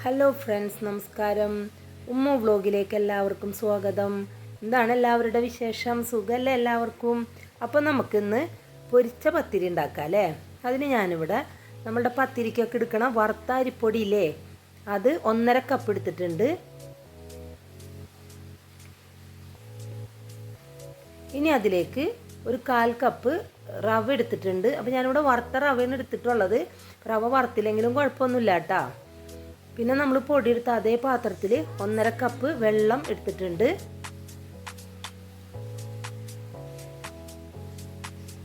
Hello friends, നമസ്കാരം. ഉമ്മ വ്ലോഗിലേക്ക് എല്ലാവർക്കും സ്വാഗതം. എന്താണ് എല്ലാവരുടെ വിശേഷം? സുഖമല്ലേ എല്ലാവർക്കും? അപ്പോൾ നമുക്കിന്ന് പൊരിച്ച പത്തിരി ഉണ്ടാക്കാം അല്ലേ? അതിന് ഞാനിവിടെ നമ്മളുടെ പത്തിരിക്കൊക്കെ എടുക്കണ വറുത്ത അരിപ്പൊടിയില്ലേ, അത് 1.5 കപ്പ് എടുത്തിട്ടുണ്ട്. ഇനി അതിലേക്ക് ഒരു 1/4 കപ്പ് റവ എടുത്തിട്ടുണ്ട്. അപ്പോൾ ഞാനിവിടെ വറുത്ത റവയാണ് എടുത്തിട്ടുള്ളത്. റവ വറുത്തില്ലെങ്കിലും കുഴപ്പമൊന്നുമില്ല കേട്ടോ. പിന്നെ നമ്മൾ പൊടിയെടുത്ത അതേ പാത്രത്തിൽ 1.5 കപ്പ് വെള്ളം എടുത്തിട്ടുണ്ട്.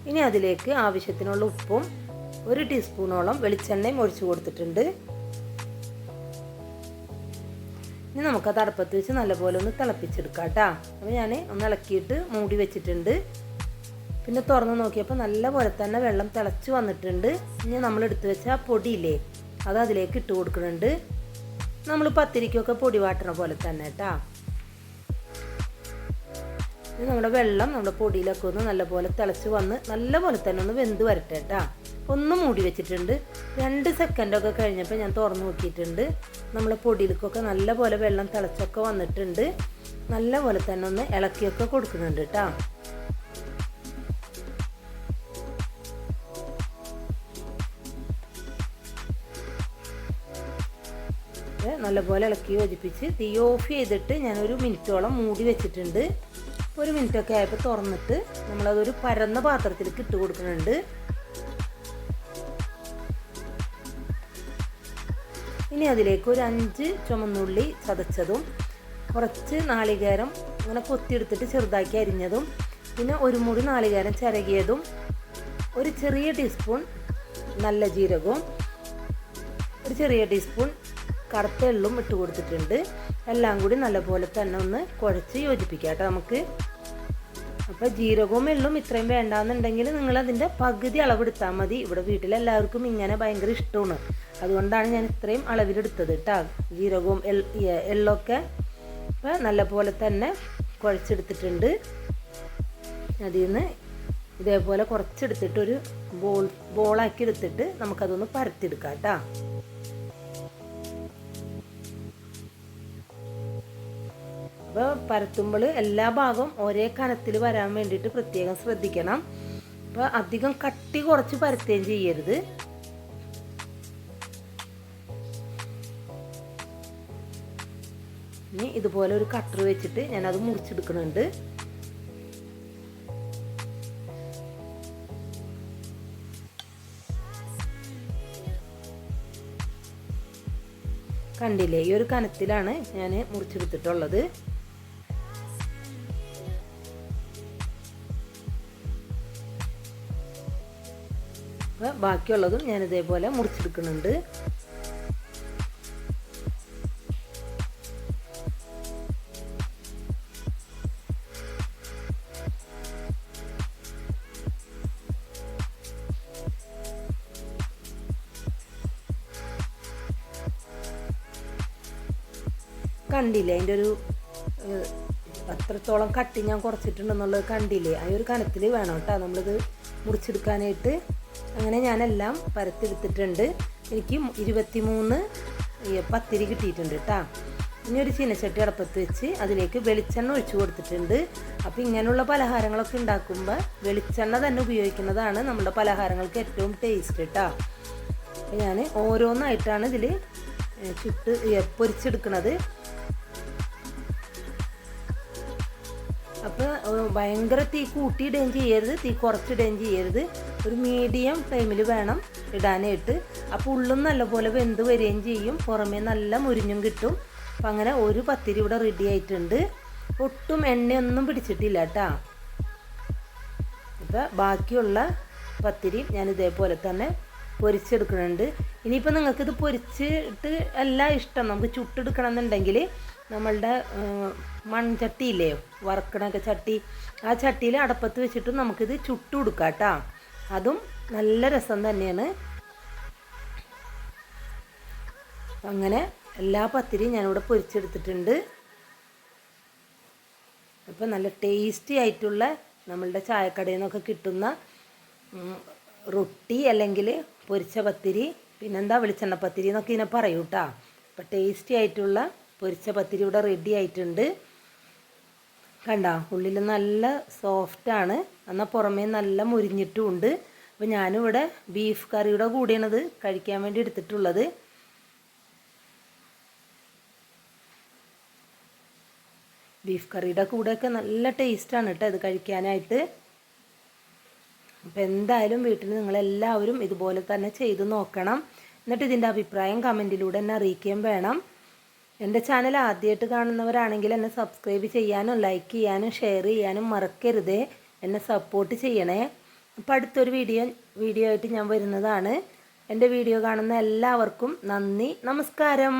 ഇനി അതിലേക്ക് ആവശ്യത്തിനുള്ള ഉപ്പും 1 ടീസ്പൂണോളം വെളിച്ചെണ്ണയും ഒഴിച്ചു കൊടുത്തിട്ടുണ്ട്. ഇനി നമുക്കത് അടുപ്പത്ത് വെച്ച് നല്ലപോലെ ഒന്ന് തിളപ്പിച്ചെടുക്കാം കേട്ടോ. അപ്പോൾ ഞാൻ ഒന്ന് ഇളക്കിയിട്ട് മൂടി വെച്ചിട്ടുണ്ട്. പിന്നെ തുറന്ന് നോക്കിയപ്പോൾ നല്ലപോലെ തന്നെ വെള്ളം തിളച്ച് വന്നിട്ടുണ്ട്. ഇനി നമ്മൾ എടുത്തു വെച്ച പൊടിയില്ലേ, അത് അതിലേക്ക് ഇട്ട് കൊടുക്കുന്നുണ്ട്. നമ്മൾ പത്തിരിക്കൊക്കെ പൊടി വാട്ടണ പോലെ തന്നെ കേട്ടോ. ഇനി നമ്മുടെ വെള്ളം നമ്മുടെ പൊടിയിലൊക്കെ ഒന്ന് നല്ലപോലെ തിളച്ച് വന്ന് നല്ലപോലെ തന്നെ ഒന്ന് വെന്ത് വരട്ടെ കേട്ടോ. ഒന്ന് മൂടി വെച്ചിട്ടുണ്ട്. 2 സെക്കൻഡൊക്കെ കഴിഞ്ഞപ്പോൾ ഞാൻ തുറന്ന് നോക്കിയിട്ടുണ്ട്. നമ്മളെ പൊടിയിലേക്കൊക്കെ നല്ലപോലെ വെള്ളം തിളച്ചൊക്കെ വന്നിട്ടുണ്ട്. നല്ലപോലെ തന്നെ ഒന്ന് ഇളക്കിയൊക്കെ കൊടുക്കുന്നുണ്ട് കേട്ടോ. നല്ലപോലെ ഇളക്കി യോജിപ്പിച്ച് തീ ഓഫ് ചെയ്തിട്ട് ഞാനൊരു മിനിറ്റോളം മൂടി വെച്ചിട്ടുണ്ട്. 1 മിനിറ്റൊക്കെ ആയപ്പോൾ തുറന്നിട്ട് നമ്മളതൊരു പരന്ന പാത്രത്തിലേക്ക് ഇട്ട് കൊടുക്കുന്നുണ്ട്. ഇനി അതിലേക്ക് ഒരു 5 ചുമന്നുള്ളി ചതച്ചതും, കുറച്ച് നാളികേരം അങ്ങനെ കൊത്തിയെടുത്തിട്ട് ചെറുതാക്കി അരിഞ്ഞതും, പിന്നെ 1 മുറി നാളികേരം ചിരകിയതും, ഒരു ചെറിയ ടീസ്പൂൺ നല്ല ജീരകവും, ഒരു ചെറിയ ടീസ്പൂൺ കറുത്ത എള്ളും ഇട്ട് കൊടുത്തിട്ടുണ്ട്. എല്ലാം കൂടി നല്ലപോലെ തന്നെ ഒന്ന് കുഴച്ച് യോജിപ്പിക്കാം കേട്ടോ നമുക്ക്. അപ്പോൾ ജീരകവും എള്ളും ഇത്രയും വേണ്ടാന്നുണ്ടെങ്കിൽ നിങ്ങളതിൻ്റെ പകുതി അളവെടുത്താൽ മതി. ഇവിടെ വീട്ടിലെല്ലാവർക്കും ഇങ്ങനെ ഭയങ്കര ഇഷ്ടമാണ്, അതുകൊണ്ടാണ് ഞാൻ ഇത്രയും അളവിലെടുത്തത് കേട്ടോ, ജീരകവും എള്ളൊക്കെ. അപ്പോൾ നല്ലപോലെ തന്നെ കുഴച്ചെടുത്തിട്ടുണ്ട്. അതിൽ നിന്ന് ഇതേപോലെ കുറച്ചെടുത്തിട്ടൊരു ബോളാക്കി എടുത്തിട്ട് നമുക്കതൊന്ന് പരത്തിയെടുക്കാം കേട്ടോ. അപ്പോൾ പരത്തുമ്പോൾ എല്ലാ ഭാഗവും ഒരേ കനത്തിൽ വരാൻ വേണ്ടിയിട്ട് പ്രത്യേകം ശ്രദ്ധിക്കണം. അപ്പോൾ അധികം കട്ടി കുറച്ച് പരത്തുകയും ചെയ്യരുത്. ഇനി ഇതുപോലെ ഒരു കട്ടർ വെച്ചിട്ട് ഞാനത് മുറിച്ചെടുക്കുന്നുണ്ട്. കണ്ടില്ലേ, ഈ ഒരു കനത്തിലാണ് ഞാൻ മുറിച്ചെടുത്തിട്ടുള്ളത്. ബാക്കിയുള്ളതും ഞാൻ ഇതേപോലെ മുറിച്ചെടുക്കുന്നുണ്ട്. കണ്ടില്ലേ, അതിൻ്റെ ഒരു അത്രത്തോളം കട്ടി ഞാൻ കുറച്ചിട്ടുണ്ടെന്നുള്ളത് കണ്ടില്ലേ. ആ ഒരു കനത്തിൽ വേണം കേട്ടോ നമ്മളിത് മുറിച്ചെടുക്കാനായിട്ട്. അങ്ങനെ ഞാനെല്ലാം പരത്തിയെടുത്തിട്ടുണ്ട്. എനിക്ക് 23 പത്തിരി കിട്ടിയിട്ടുണ്ട് കേട്ടോ. ഇനി ഒരു ചീനച്ചട്ടി അടുപ്പത്ത് വെച്ച് അതിലേക്ക് വെളിച്ചെണ്ണ ഒഴിച്ചു കൊടുത്തിട്ടുണ്ട്. അപ്പോൾ ഇങ്ങനെയുള്ള പലഹാരങ്ങളൊക്കെ ഉണ്ടാക്കുമ്പോൾ വെളിച്ചെണ്ണ തന്നെ ഉപയോഗിക്കുന്നതാണ് നമ്മുടെ പലഹാരങ്ങൾക്ക് ഏറ്റവും ടേസ്റ്റ് കേട്ടോ. അപ്പോൾ ഞാൻ ഓരോന്നായിട്ടാണ് ഇതിൽ പൊരിച്ചെടുക്കുന്നത്. അപ്പോൾ ഭയങ്കര തീ കൂട്ടിയിടുകയും ചെയ്യരുത്, തീ കുറച്ചിടുകയും ചെയ്യരുത്. ഒരു മീഡിയം ടൈമിൽ വേണം ഇടാനായിട്ട്. അപ്പോൾ ഉള്ളും നല്ലപോലെ വെന്ത് വരികയും ചെയ്യും, പുറമേ നല്ല മുരിഞ്ഞും കിട്ടും. അപ്പം അങ്ങനെ ഒരു പത്തിരി ഇവിടെ റെഡി ആയിട്ടുണ്ട്. ഒട്ടും എണ്ണയൊന്നും പിടിച്ചിട്ടില്ല കേട്ടോ. അപ്പോൾ ബാക്കിയുള്ള പത്തിരി ഞാൻ ഇതേപോലെ തന്നെ പൊരിച്ചെടുക്കുന്നുണ്ട്. ഇനിയിപ്പോൾ നിങ്ങൾക്കിത് പൊരിച്ചിട്ട് എല്ലാം ഇഷ്ടം, നമുക്ക് ചുട്ടെടുക്കണം എന്നുണ്ടെങ്കിൽ നമ്മളുടെ മൺചട്ടിയില്ലേ, വറക്കണൊക്കെ ചട്ടി, ആ ചട്ടിയിൽ അടപ്പത്ത് വെച്ചിട്ട് നമുക്കിത് ചുട്ടു കൊടുക്കാം കേട്ടോ. അതും നല്ല രസം തന്നെയാണ്. അങ്ങനെ എല്ലാ പത്തിരിയും ഞാനിവിടെ പൊരിച്ചെടുത്തിട്ടുണ്ട്. അപ്പോൾ നല്ല ടേസ്റ്റി ആയിട്ടുള്ള നമ്മളുടെ ചായക്കടയിൽ നിന്നൊക്കെ കിട്ടുന്ന റൊട്ടി അല്ലെങ്കിൽ പൊരിച്ച പത്തിരി, പിന്നെന്താ വെളിച്ചെണ്ണ പത്തിരി എന്നൊക്കെ ഇതിനെ പറയൂ കേട്ടോ. അപ്പോൾ ടേസ്റ്റി ആയിട്ടുള്ള പൊരിച്ച പത്തിരി ഇവിടെ റെഡി ആയിട്ടുണ്ട്. കണ്ട, ഉള്ളിൽ നല്ല സോഫ്റ്റാണ്, എന്നാൽ പുറമേ നല്ല മുരിഞ്ഞിട്ടുമുണ്ട്. അപ്പോൾ ഞാനിവിടെ ബീഫ് കറിയുടെ കൂടെയാണത് കഴിക്കാൻ വേണ്ടി എടുത്തിട്ടുള്ളത്. ബീഫ് കറിയുടെ കൂടെയൊക്കെ നല്ല ടേസ്റ്റാണ് കേട്ടോ ഇത് കഴിക്കാനായിട്ട്. അപ്പോൾ എന്തായാലും വീട്ടിൽ നിങ്ങളെല്ലാവരും ഇതുപോലെ തന്നെ ചെയ്ത് നോക്കണം. എന്നിട്ട് ഇതിൻ്റെ അഭിപ്രായം കമൻറ്റിലൂടെ എന്നെ അറിയിക്കുകയും വേണം. എൻ്റെ ചാനൽ ആദ്യമായിട്ട് കാണുന്നവരാണെങ്കിൽ എന്നെ സബ്സ്ക്രൈബ് ചെയ്യാനും ലൈക്ക് ചെയ്യാനും ഷെയർ ചെയ്യാനും മറക്കരുതേ. എന്നെ സപ്പോർട്ട് ചെയ്യണേ. അപ്പോൾ അടുത്തൊരു വീഡിയോ ആയിട്ട് ഞാൻ വരുന്നതാണ്. എൻ്റെ വീഡിയോ കാണുന്ന എല്ലാവർക്കും നന്ദി, നമസ്കാരം.